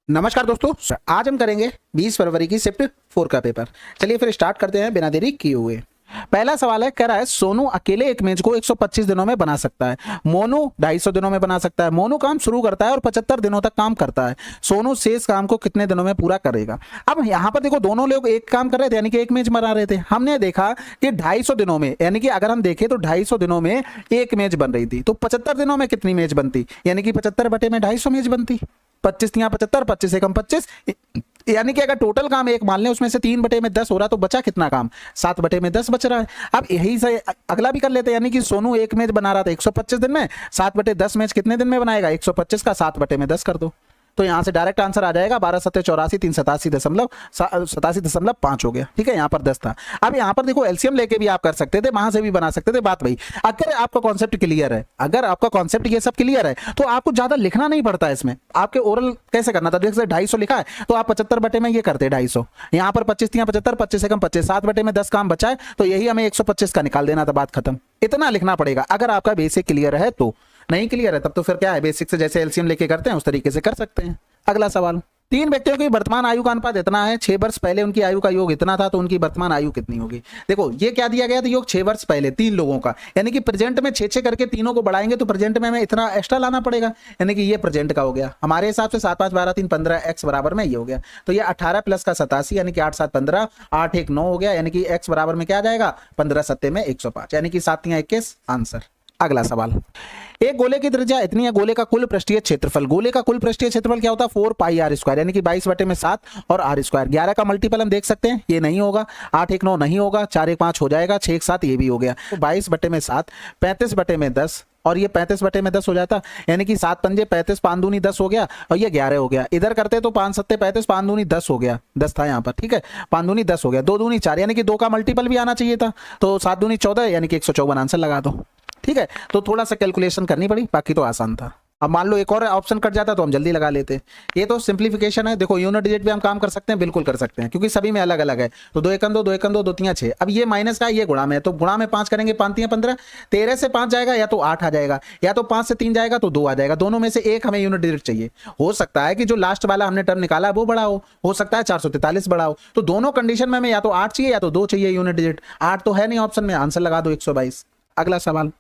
नमस्कार दोस्तों, आज हम करेंगे 20 फरवरी की शिफ्ट 4 का पेपर। चलिए फिर स्टार्ट करते हैं बिना देरी किए हुए। पहला सवाल है, कह रहा है सोनू अकेले एक इमेज को 125 दिनों में बना सकता है, मोनू 250 दिनों में बना सकता है। मोनू काम शुरू करता है और 75 दिनों तक काम करता है। सोनू शेष काम को कितने दिनों में पूरा करेगा। अब यहाँ पर देखो, दोनों लोग एक काम कर रहे थे, यानी कि एक इमेज बना रहे थे। हमने देखा कि 250 दिनों में, यानी कि अगर हम देखें तो 250 दिनों में एक इमेज बन रही थी, तो 75 दिनों में कितनी इमेज बनती, यानी कि 75 बटे में 250 इमेज बनती। 25 यहाँ 75, 25 एकम 25, यानी कि अगर टोटल काम एक मान लें, उसमें से 3 बटे में 10 हो रहा, तो बचा कितना काम, 7 बटे में 10 बच रहा है। अब यही से अगला भी कर लेते हैं, यानी कि सोनू एक मैच बना रहा था 125 दिन में, 7 बटे 10 मैच कितने दिन में बनाएगा, 125 का 7 बटे में 10 कर दो, तो यहां से डायरेक्ट आंसर आ जाएगा 12 सत्ते 84, 387.5 हो गया। ठीक है, यहां पर 10 था। अब यहां पर देखो, एलसीएम लेके भी आप कर सकते थे, वहां से भी बना सकते थे, बात वही। अगर आपका कॉन्सेप्ट क्लियर है, अगर आपका कॉन्सेप्ट ये सब क्लियर है, तो आपको ज्यादा लिखना नहीं पड़ता है इसमें। आपके ओरल कैसे करना था, जैसे 250 लिखा है तो आप 75 बटे में ये करते 250, यहाँ पर 25 75, 25 एकम 25, 7 बटे में 10 काम बचा है, तो यही हमें 125 का निकाल देना था, बात खत्म। इतना लिखना पड़ेगा अगर आपका बेसिक क्लियर है। तो नहीं क्लियर है तब तो फिर क्या है, बेसिक से जैसे एलसीएम लेके करते हैं उस तरीके से कर सकते हैं। अगला सवाल, 3 व्यक्तियों की वर्तमान आयु का अनुपात इतना है, 6 वर्ष पहले उनकी आयु का योग इतना था, तो उनकी वर्तमान आयु कितनी होगी। देखो ये क्या दिया गया था, योग 6 वर्ष पहले 3 लोगों का, यानी कि प्रेजेंट में 6 करके तीनों को बढ़ाएंगे तो प्रेजेंट में हमें इतना एक्स्ट्रा लाना पड़ेगा, यानी कि ये प्रेजेंट का हो गया हमारे हिसाब से 7 5 12 3 15, एक्स बराबर में ये हो गया, तो ये 18 प्लस का 87, यानी कि 8 7 15, 8 1 9 हो गया, यानी कि एक्स बराबर में क्या आ जाएगा, 15 सत्ते में 105, यानी कि 7 3 21 आंसर। अगला सवाल, एक गोले की त्रिज्या इतनी है, गोले का कुल पृष्ठीय क्षेत्रफल, गोले का कुल पृष्ठीय क्षेत्रफल क्या होता है, 4 पाई आर स्क्वायर, यानी कि 22 बटे में 7 और आर स्क्वायर। 11 का मल्टीपल हम देख सकते हैं, ये नहीं होगा, 8 1 9 नहीं होगा, 4 1 5 हो जाएगा, 6 1 7 ये भी हो गया, तो 22 बटे में 7, 35 बटे में 10 और ये 35 बटे में 10 हो जाता, यानी कि 7 पंजे 35, 5 दूनी 10 हो गया, और ये 11 हो गया। इधर करते तो 5 सत्ते 35, 5 दूनी 10 हो गया, 10 था यहाँ पर। ठीक है, 5 दूनी 10 हो गया, 2 दूनी 4, यानी कि 2 का मल्टीपल भी आना चाहिए था, तो 7 दूनी 14, यानी कि 154 आंसर लगा दो। ठीक है, तो थोड़ा सा कैलकुलेशन करनी पड़ी, बाकी तो आसान था। अब मान लो एक और ऑप्शन कट जाता तो हम जल्दी लगा लेते। ये तो सिंप्लीफिकेशन है। देखो यूनिट डिजिट भी हम काम कर सकते हैं, बिल्कुल कर सकते हैं, क्योंकि सभी में अलग अलग है। तो 2 एकम 2, 2 एकम 2, 2 3 6। अब ये माइनस का है, ये गुणा में है, तो गुणा में 5 करेंगे, 5 3 15, 13 से 5 जाएगा या तो 8 आ जाएगा, या तो 5 से 3 जाएगा तो 2 आ जाएगा। दोनों में से एक हमें यूनिट डिजिट चाहिए। हो सकता है कि जो लास्ट वाला हमने टर्म निकाला वो बड़ा हो सकता है 443 बड़ा हो, तो दोनों कंडीशन में हमें या तो 8 चाहिए या तो 2 चाहिए यूनिट डिजिट। 8 तो है नहीं ऑप्शन में, आंसर लगा दो 122। अगला सवाल,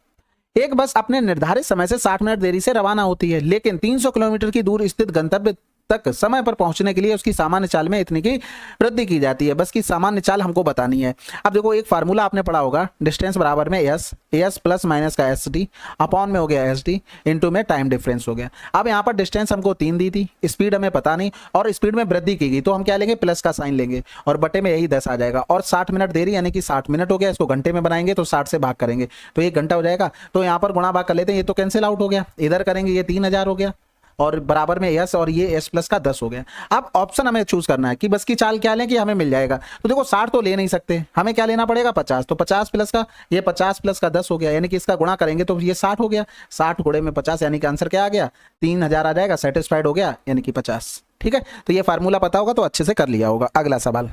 एक बस अपने निर्धारित समय से 60 मिनट देरी से रवाना होती है, लेकिन 300 किलोमीटर की दूर स्थित गंतव्य तक समय पर पहुंचने के लिए उसकी सामान्य चाल में इतनी की वृद्धि की जाती है। बस की सामान्य चाल हमको बतानी है। अब देखो, एक फार्मूला आपने पढ़ा होगा, डिस्टेंस बराबर में एस प्लस माइनस का एस डी अपॉन में हो गया एस डी इंटू में टाइम डिफरेंस हो गया। अब यहाँ पर डिस्टेंस हमको 3 दी थी, स्पीड हमें पता नहीं, और स्पीड में वृद्धि की गई, तो हम क्या लेंगे, प्लस का साइन लेंगे, और बटे में यही 10 आ जाएगा, और 60 मिनट देरी, यानी कि 60 मिनट हो गया। इसको घंटे में बनाएंगे तो 60 से भाग करेंगे तो 1 घंटा हो जाएगा, तो यहाँ पर गुणा भाग कर लेते हैं, ये तो कैंसिल आउट हो गया। इधर करेंगे, ये 3000 हो गया, और बराबर में एस, और ये एस प्लस का 10 हो गया। अब ऑप्शन हमें चूज करना है कि बस की चाल क्या लें कि हमें मिल जाएगा। तो देखो 60 तो ले नहीं सकते, हमें क्या लेना पड़ेगा, 50, तो 50 प्लस का ये 50 प्लस का 10 हो गया, यानी कि इसका गुणा करेंगे तो ये 60 हो गया, 60 गुणे में 50, यानी कि आंसर क्या आ गया, 3000 आ जाएगा, सेटिस्फाइड हो गया, यानी कि 50। ठीक है, तो ये फार्मूला पता होगा तो अच्छे से कर लिया होगा। अगला सवाल,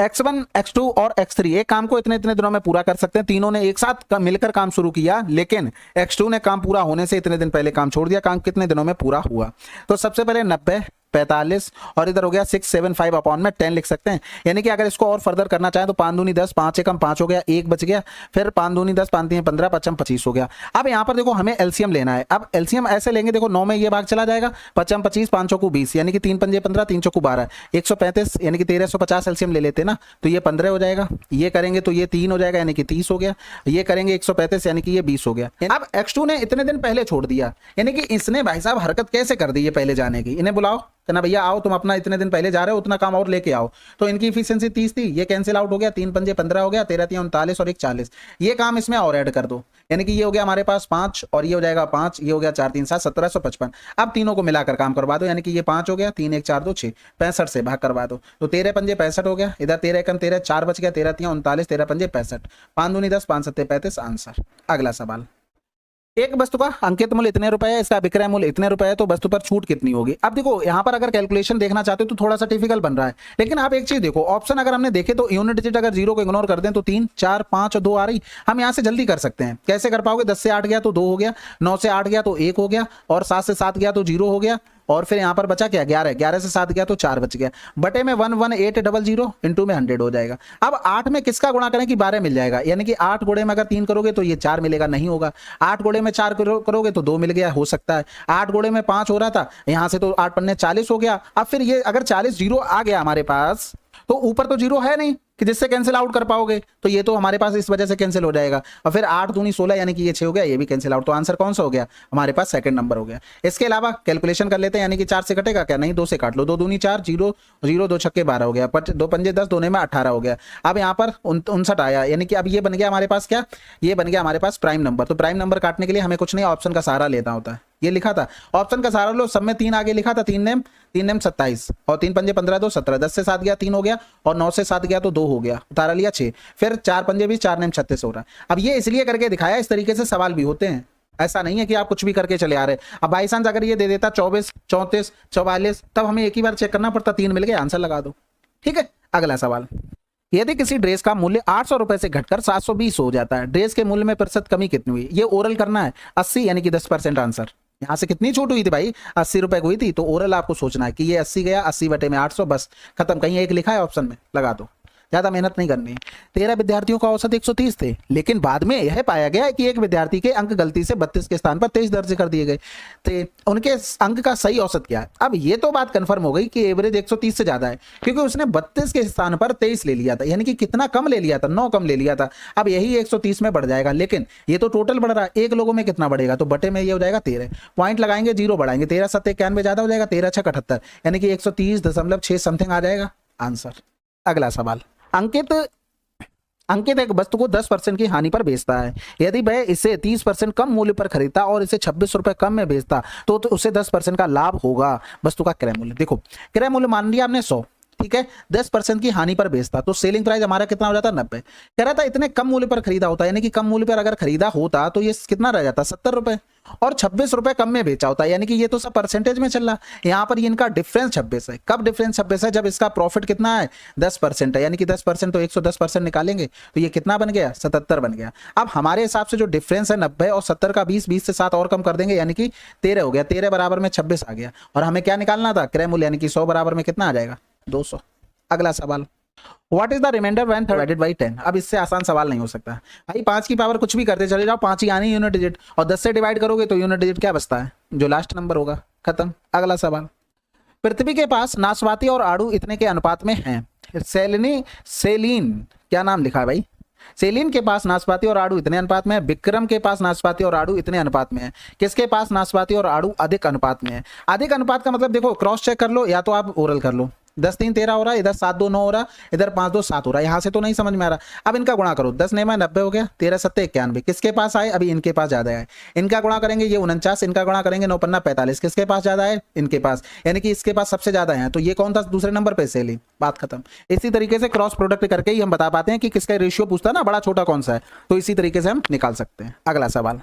x1 x2 और x3 एक काम को इतने इतने दिनों में पूरा कर सकते हैं। तीनों ने एक साथ मिलकर काम शुरू किया, लेकिन x2 ने काम पूरा होने से इतने दिन पहले काम छोड़ दिया। काम कितने दिनों में पूरा हुआ, तो सबसे पहले 90 45 और इधर हो गया 675 अपॉन में 10 लिख सकते हैं, यानी कि अगर इसको और फर्दर करना चाहे तो 5 दूनी 10, 5 एकम 5 हो गया, 1 बच गया, फिर 5 दूनी 10, 5 3 15, 55 25 हो गया। अब यहाँ पर देखो हमें एलसीएम लेना है। अब एलसीएम ऐसे लेंगे, देखो 9 में ये भाग चला जाएगा, 55 25, 5 चौको 20, यानी कि 3 पंजे 15, 3 चौको 12, 135, यानी कि 1350 एलसीएम ले लेते ना, तो ये 15 हो जाएगा। ये करेंगे तो ये 3 हो जाएगा, यानी कि 30 हो गया। ये करेंगे 135, यानी कि ये 20 हो गया। अब x2 ने इतने दिन पहले छोड़ दिया, यानी कि इसने भाई साहब हरकत कैसे कर दी है पहले जाने की। इन्हें बुलाओ, कहना भैया आओ, तुम अपना इतने दिन पहले जा रहे हो, उतना काम और लेके आओ। तो इनकी इफिशिएंसी 30 थी, ये कैंसिल आउट हो गया, 3 पंजे 15 हो गया, 13 3 39 और 1 40। ये काम इसमें और ऐड कर दो, यानी कि ये हो गया हमारे पास 5 और ये हो जाएगा 5, ये हो गया 4 3 7 1755। अब तीनों को मिलाकर काम करवा दो, यानी कि ये 5 हो गया, 3 1 4 2 6, 65 से भाग करवा दो, तो 13 पंजे 65 हो गया। इधर 13 एकम 13, 4 बच गया, 13 3 39, 13 पंजे 65, 5 दूनी 10, 5 सत्ते 35 आंसर। अगला सवाल, एक वस्तु का अंकित मूल्य इतने रुपए है, इसका विक्रय मूल्य इतने रुपए है, तो वस्तु पर छूट कितनी होगी। अब देखो यहाँ पर अगर कैलकुलेशन देखना चाहते हो तो थोड़ा सा डिफिकल्ट बन रहा है, लेकिन आप एक चीज देखो, ऑप्शन अगर हमने देखे तो यूनिट डिजिट अगर 0 को इग्नोर कर दें तो 3 4 5 और 2 आ रही, हम यहाँ से जल्दी कर सकते हैं। कैसे कर पाओगे, 10 से 8 गया तो 2 हो गया, 9 से 8 गया तो 1 हो गया, और 7 से 7 गया तो 0 हो गया, और फिर यहाँ पर बचा क्या 11, 11 से 7 गया तो 4 बच गया, बटे में 11800 इंटू में 100 हो जाएगा। अब 8 में किसका गुणा करें कि 12 मिल जाएगा, यानी कि 8 गुणे में अगर 3 करोगे तो ये 4 मिलेगा, नहीं होगा। 8 गुणे में 4 करोगे तो 2 मिल गया, हो सकता है। 8 गुणे में 5 हो रहा था, यहां से तो 8 पन्ने 40 हो गया। अब फिर ये अगर 40 जीरो आ गया हमारे पास, तो ऊपर तो जीरो है नहीं कि जिससे कैंसिल आउट कर पाओगे, तो ये तो हमारे पास इस वजह से कैंसिल हो जाएगा। और फिर 8 दूनी 16 यानी कि ये 6 हो गया, ये भी कैंसिल आउट। तो आंसर कौन सा हो गया हमारे पास, सेकंड नंबर हो गया। इसके अलावा कैलकुलेशन कर लेते हैं, यानी कि 4 से कटेगा क्या, नहीं 2 से काट लो, 2 दूनी 4, 0 0 2 छक्के 12 हो गया, 2 पंजे 10, 2 में 18 हो गया। अब यहाँ पर 59 आया, यानी कि अब ये बन गया हमारे पास क्या, ये बन गया हमारे पास प्राइम नंबर। तो प्राइम नंबर काटने के लिए हमें कुछ नहीं, ऑप्शन का सहारा लेना होता है। ये लिखा था ऑप्शन का सहारा लो, सब में 3 आगे लिखा था, 3 नेम 27 और 3 पंजे 15 2 17, 10 से 7 गया 3 हो गया, और 9 से 7 गया तो 2 हो गया, उतारा लिया 6, फिर 4 पंजे 20, 4 नेम 36 हो रहा है। अब ये इसलिए करके दिखाया, इस तरीके से सवाल भी होते हैं, ऐसा नहीं है कि आप कुछ भी करके चले आ रहे। अब बाई चांस अगर ये दे देता 24 34 44, तब हमें एक ही बार चेक करना पड़ता, 3 मिल गए आंसर लगा दो। ठीक है, अगला सवाल, यदि किसी ड्रेस का मूल्य 800 रुपए से घटकर 720 हो जाता है, ड्रेस के मूल्य में प्रतिशत कमी कितनी हुई, ये ओरल करना है। 80 यानी कि 10% आंसर। यहां से कितनी छूट हुई थी भाई, 80 रुपए हुई थी, तो ओरल आपको सोचना है कि ये 80 गया, 80 बटे में 800, बस खत्म। कहीं एक लिखा है ऑप्शन में, लगा दो, ज्यादा मेहनत नहीं करनी है। 13 विद्यार्थियों का औसत 130 थे, लेकिन बाद में यह पाया गया कि एक विद्यार्थी के अंक गलती से 32 के स्थान पर 23 दर्ज कर दिए गए थे, उनके अंक का सही औसत क्या है। अब ये तो बात कंफर्म हो गई कि एवरेज 130 से ज्यादा है, क्योंकि उसने 32 के स्थान पर 23 ले लिया था, यानी कि कितना कम ले लिया था, 9 कम ले लिया था। अब यही 130 में बढ़ जाएगा, लेकिन ये तो टोटल बढ़ रहा है, एक लोगों में कितना बढ़ेगा, तो बटे में ये हो जाएगा 13, पॉइंट लगाएंगे, 0 बढ़ाएंगे, 13 7 91 ज्यादा हो जाएगा, 13 6 78, यानी कि 130.6 समथिंग आ जाएगा आंसर। अगला सवाल, अंकित एक वस्तु को 10% की हानि पर बेचता है, यदि वह इसे 30% कम मूल्य पर खरीदता और इसे 26 रुपए कम में बेचता तो उसे 10% का लाभ होगा। वस्तु का क्रय मूल्य, देखो क्रय मूल्य मान लिया हमने 100, ठीक है, 10% की हानि पर बेचता, तो सेलिंग प्राइस हमारा कितना हो जाता, 90। कह रहा था इतने कम मूल्य पर खरीदा होता, यानी कि कम मूल्य पर अगर खरीदा होता तो ये कितना रह जाता, 70 रुपए, और 26 रुपए कम में बेचा होता, यानी कि ये तो सब परसेंटेज में चल रहा। यहाँ पर इनका डिफरेंस 26 है। कब डिफरेंस 26 है, जब इसका प्रॉफिट कितना है, 10% है, यानी कि 10% तो 110% निकालेंगे तो ये कितना बन गया, 77 बन गया। अब हमारे हिसाब से जो डिफरेंस है 90 और 70 का 20, 20 से 7 और कम कर देंगे, यानी कि 13 हो गया, 13 बराबर में 26 आ गया, और हमें क्या निकालना था, क्रय मूल्य, यानी कि 100 बराबर में कितना आ जाएगा, 200। अगला सवाल, what is the reminder when divided by 10। अब इससे आसान सवाल नहीं हो सकता भाई, 5 की पावर कुछ भी करते चले जाओ, 5 ही आनी यूनिट डिजिट, और 10 से डिवाइड करोगे तो यूनिट डिजिट क्या बचता है, जो लास्ट नंबर होगा, खत्म। अगला सवाल, पृथ्वी के पास नाशपाती और आड़ू इतने के अनुपात में हैं। सेलीन क्या नाम लिखा है भाई, सेलिन के पास नाशपाती और आड़ू इतने अनुपात में है, विक्रम के पास नाशपाती और आड़ू इतने अनुपात में है, किसके पास नाशपाती और आड़ू अधिक अनुपात में है। अधिक अनुपात का मतलब देखो, क्रॉस चेक कर लो, या तो आप ओरल कर लो, 10 3 13 हो रहा है, इधर 7 2 9 हो रहा है, इधर 5 2 7 हो रहा है, यहां से तो नहीं समझ में आ रहा। अब इनका गुणा करो, 10 9 90 हो गया, 13 7 91, किसके पास आए, अभी इनके पास ज्यादा है, इनका गुणा करेंगे ये 49, इनका गुणा करेंगे 9 पन्ना 45, किसके पास ज्यादा है, इनके पास, यानी कि इसके पास सबसे ज्यादा है, तो ये कौन था दूसरे नंबर पे, सेलिन, बात खत्म। इसी तरीके से क्रॉस प्रोडक्ट करके ही हम बता पाते हैं कि किसका रेशियो पूछता है ना, बड़ा छोटा कौन सा है, तो इसी तरीके से हम निकाल सकते हैं। अगला सवाल,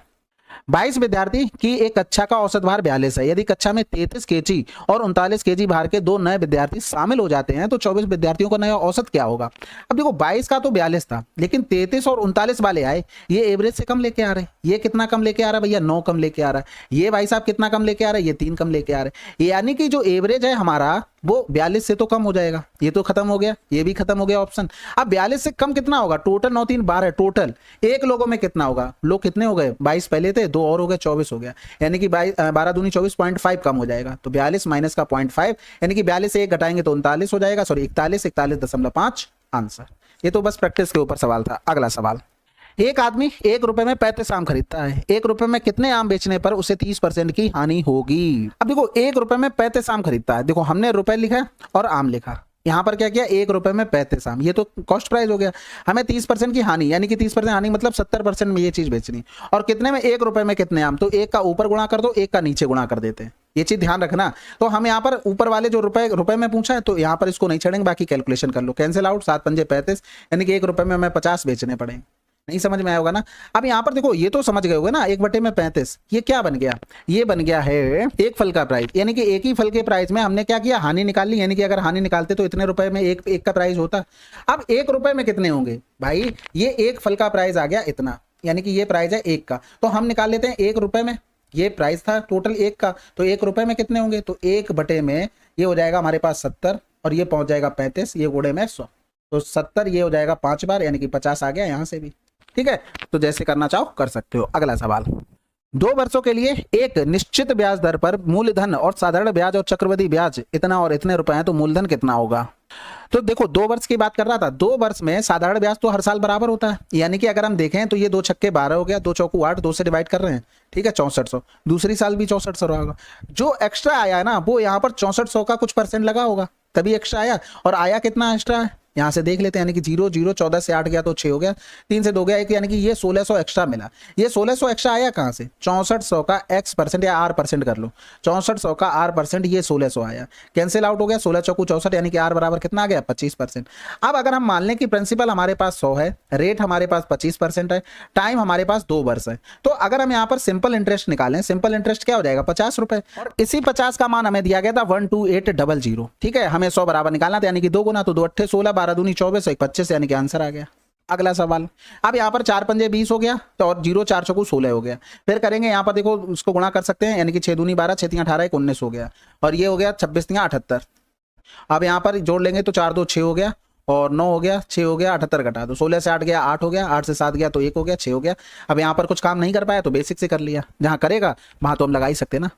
22 विद्यार्थी की एक कक्षा का औसत भार 42 है, यदि कक्षा में 33 केजी और 39 केजी भार के 2 नए विद्यार्थी शामिल हो जाते हैं तो 24 विद्यार्थियों का नया औसत क्या होगा। अब देखो 22 का तो 42 था, लेकिन 33 और 39 वाले आए, ये एवरेज से कम लेके आ रहे हैं। ये कितना कम लेके आ रहा है भैया, 9 कम लेके आ रहा है। ये भाई साहब कितना कम लेके आ रहा है, ये 3 कम लेके आ रहे हैं, यानी कि जो एवरेज है हमारा वो 42 से तो कम हो जाएगा। ये तो खत्म हो गया, ये भी खत्म हो गया ऑप्शन। अब 42 से कम कितना होगा, टोटल 9 3 12, टोटल एक लोगों में कितना होगा, लोग कितने हो गए, 22 पहले थे, 2 और हो गए, 24 हो गया, यानी कि 12 दूनी 24, 0.5 कम हो जाएगा, तो 42 माइनस का 0.5, यानी कि 42 से 1 घटाएंगे तो 39 हो जाएगा, सॉरी 41, 41.5 आंसर। ये तो बस प्रैक्टिस के ऊपर सवाल था। अगला सवाल, एक आदमी 1 रुपए में 35 आम खरीदता है, 1 रुपए में कितने आम बेचने पर उसे 30% की हानि होगी। अब देखो 1 रुपए में 35 आम खरीदता है, देखो हमने रुपए लिखा और आम लिखा, यहां पर क्या किया, 1 रुपए में 35 आम, ये तो कॉस्ट प्राइस हो गया। हमें 30% की हानि, यानी कि 30% हानि मतलब 70% में ये चीज बेचनी, और कितने में, 1 रुपए में कितने आम, तो 1 का ऊपर गुणा कर दो, 1 का नीचे गुणा कर देते हैं, ये चीज ध्यान रखना। तो हम यहाँ पर ऊपर वाले जो रुपए में पूछा है, तो यहाँ पर इसको नहीं छेड़ेंगे, बाकी कैलकुलेशन कर लो, कैंसिल आउट, 7 पंजे 35, यानी कि 1 रुपए में हमें 50 बेचने पड़ेंगे। नहीं समझ में आया होगा ना। अब यहाँ पर देखो, ये तो समझ गए होगे ना, 1 बटे में 35, ये क्या बन गया, ये बन गया है एक फल का प्राइस, यानी कि एक ही फल के प्राइस में हमने क्या किया, हानि निकाल ली, यानी कि अगर हानि निकालते तो इतने रुपए में एक का प्राइस होता। अब 1 रुपए में कितने होंगे भाई, ये एक फल का प्राइस आ गया इतना, यानी कि ये प्राइस है 1 का, तो हम निकाल लेते हैं 1 रुपए में, ये प्राइस था टोटल एक का, तो 1 रुपए में कितने होंगे, तो 1 बटे में ये हो जाएगा हमारे पास 70 और ये पहुंच जाएगा 35, ये गुणे में 100, तो 70 ये हो जाएगा 5 बार यानी कि 50 आ गया यहाँ से भी। ठीक है, तो जैसे करना चाहो कर सकते हो। अगला सवाल, 2 वर्षों के लिए एक निश्चित ब्याज दर पर मूलधन और साधारण ब्याज और चक्रवृद्धि ब्याज इतना और इतने रुपए हैं, तो मूलधन कितना होगा। तो देखो 2 वर्ष की बात कर रहा था, 2 वर्ष में साधारण ब्याज तो हर साल बराबर होता है, यानी कि अगर हम देखें तो ये 2 छक्के 12 हो गया, 2 चौकू 8, 2 से डिवाइड कर रहे हैं, ठीक है 6400, दूसरी साल भी 6400 होगा। जो एक्स्ट्रा आया है ना वो यहाँ पर 6400 का कुछ परसेंट लगा होगा तभी एक्स्ट्रा आया, और आया कितना एक्स्ट्रा है यहाँ से देख लेते हैं, यानी कि 0 0 14 से 8 गया तो 6 हो गया, 3 से 2 गया 1, यानी कि ये 1600 एक्स्ट्रा मिला। ये 1600 एक्स्ट्रा आया कहाँ से, 6400 का x परसेंट या r परसेंट कर लो, 6400 का r परसेंट ये 1600 आया, कैंसिल आउट हो गया, 16 चौकू 64 यानी कि r बराबर कितना आ गया 25%। अब अगर हम मान लें कि प्रिंसिपल हमारे पास 100 है, रेट हमारे पास 25% है, टाइम हमारे पास 2 वर्ष है, तो अगर हम यहाँ पर सिंपल इंटरेस्ट निकालें, सिंपल इंटरेस्ट क्या हो जाएगा 50 रुपए, और इसी 50 का मान हमें दिया गया था 12800, ठीक है, हमें 100 बराबर निकालना था, यानी कि 2 गुना, तो 2 अट्ठे 16, 12 दूनी 24, 25 यानी कि आंसर आ गया। अगला सवाल, अब यहाँ पर 4 पंजे 20 हो गया, तो और 0 4 चौकू 16 हो गया, फिर करेंगे यहाँ पर देखो उसको गुणा कर सकते हैं, यानी कि 6 दूनी 12, 6 3 18, 19 हो गया, और ये हो गया 26 3 78। अब यहाँ पर जोड़ लेंगे तो 4 2 6 हो गया, और 9 हो गया, 6 हो गया, 78 घटा दो, 16 से 8 गया 8 हो गया, 8 से 7 गया तो 1 हो गया, 6 हो गया। अब यहाँ पर कुछ काम नहीं कर पाया तो बेसिक से कर लिया, जहाँ करेगा वहां तो हम लगा ही सकते ना।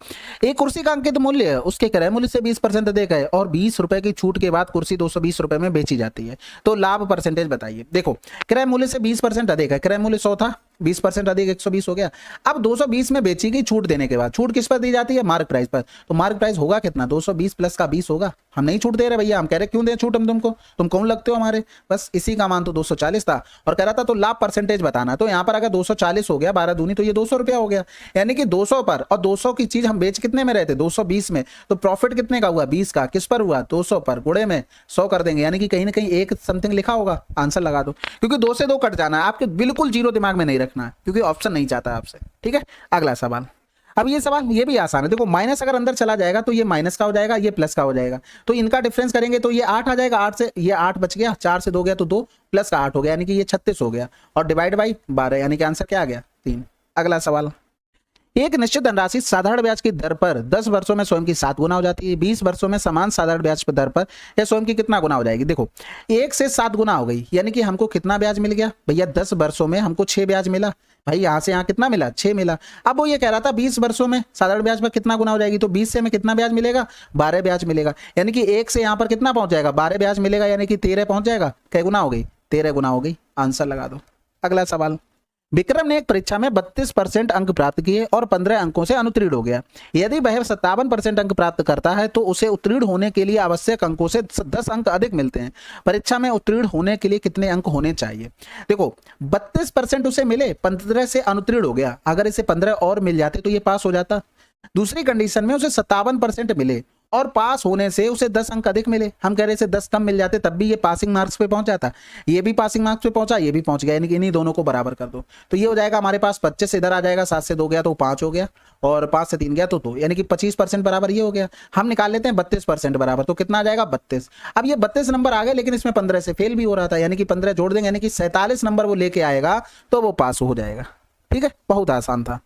एक कुर्सी का अंकित मूल्य है उसके क्रय मूल्य से 20% अधिक है और 20 रुपए की छूट के बाद कुर्सी 220 रुपए में बेची जाती है, तो लाभ परसेंटेज बताइए। देखो क्रय मूल्य से 20% अधिक है, क्रय मूल्य 100 था, 20% अधिक 120 हो गया। अब 220 में बेची गई छूट देने के बाद, छूट किस पर दी जाती है, मार्क प्राइस पर, तो मार्क प्राइस होगा कितना, 220 प्लस का 20 होगा। हम नहीं छूट दे रहे भैया, हम कह रहे क्यों दें छूट हम तुमको, तुम कौन लगते हो हमारे, बस इसी का मान तो 240 था, और कह रहा था तो लाभ परसेंटेज बताना, तो यहाँ पर अगर 240 हो गया 12 दूनी तो ये 200 रुपया हो गया, यानी कि 200 पर, और 200 की चीज हम बेच कितने में रहे थे 220 में, तो प्रॉफिट कितने का हुआ 20 का, किस पर हुआ 200 पर, गुणे में 100 कर देंगे, यानी कि कहीं ना कहीं एक समथिंग लिखा होगा, आंसर लगा दो, क्योंकि 2 से 2 कट जाना है, आपके बिल्कुल जीरो दिमाग में नहीं रखना है, क्योंकि ऑप्शन नहीं चाहता आपसे। ठीक है, अगला सवाल, अब ये सवाल ये भी आसान है, देखो माइनस अगर अंदर चला जाएगा तो ये माइनस का हो जाएगा, ये प्लस का हो जाएगा, तो इनका डिफरेंस करेंगे तो ये 8 आ जाएगा, 8 से ये 8 बच गया, 4 से 2 गया तो 2 प्लस का 8 हो गया, यानी कि ये 36 हो गया, और डिवाइड बाई 12 यानी कि आंसर क्या आ गया 3। अगला सवाल, एक निश्चित धनराशि साधारण ब्याज की दर पर 10 वर्षों में स्वयं की 7 गुना हो जाती है, 20 वर्षों में समान साधारण ब्याज पर दर पर यह स्वयं की कितना गुना हो जाएगी। देखो 1 से 7 गुना हो गई, यानी कि हमको कितना ब्याज मिल गया भैया, 10 वर्षों में हमको 6 ब्याज मिला, भाई यहाँ से यहाँ कितना मिला 6 मिला। अब वो ये कह रहा था 20 वर्षों में साधारण ब्याज पर कितना गुना हो जाएगी, तो 20 से हमें कितना ब्याज मिलेगा 12 ब्याज मिलेगा, यानी कि 1 से यहाँ पर कितना पहुंच जाएगा 12 ब्याज मिलेगा, यानी कि 13 पहुंच जाएगा, कै गुना हो गई 13 गुना हो गई, आंसर लगा दो। अगला सवाल, विक्रम ने एक परीक्षा में 32% अंक प्राप्त किए और 15 अंकों से अनुत्तीर्ण हो गया, यदि वह 57% अंक प्राप्त करता है तो उसे उत्तीर्ण होने के लिए आवश्यक अंकों से 10 अंक अधिक मिलते हैं, परीक्षा में उत्तीर्ण होने के लिए कितने अंक होने चाहिए। देखो 32% उसे मिले, 15 से अनुत्तीर्ण हो गया, अगर इसे 15 और मिल जाते तो ये पास हो जाता। दूसरी कंडीशन में उसे 57% मिले और पास होने से उसे 10 अंक अधिक मिले, हम कह रहे से 10 कम मिल जाते तब भी ये पासिंग मार्क्स पे पहुंच जाता, ये भी पासिंग मार्क्स पे पहुंचा, ये भी पहुंच गया, यानी कि इन्हीं दोनों को बराबर कर दो, तो ये हो जाएगा हमारे पास 25 इधर आ जाएगा, 7 से 2 गया तो 5 हो गया, और 5 से 3 गया तो 2, यानी कि 25% बराबर ये हो गया। हम निकाल लेते हैं 32% बराबर, तो कितना आ जाएगा 32। अब ये 32 नंबर आ गए, लेकिन इसमें 15 से फेल भी हो रहा था, यानी कि 15 जोड़ देंगे, यानी कि 47 नंबर वो लेके आएगा तो वो पास हो जाएगा। ठीक है, बहुत आसान था।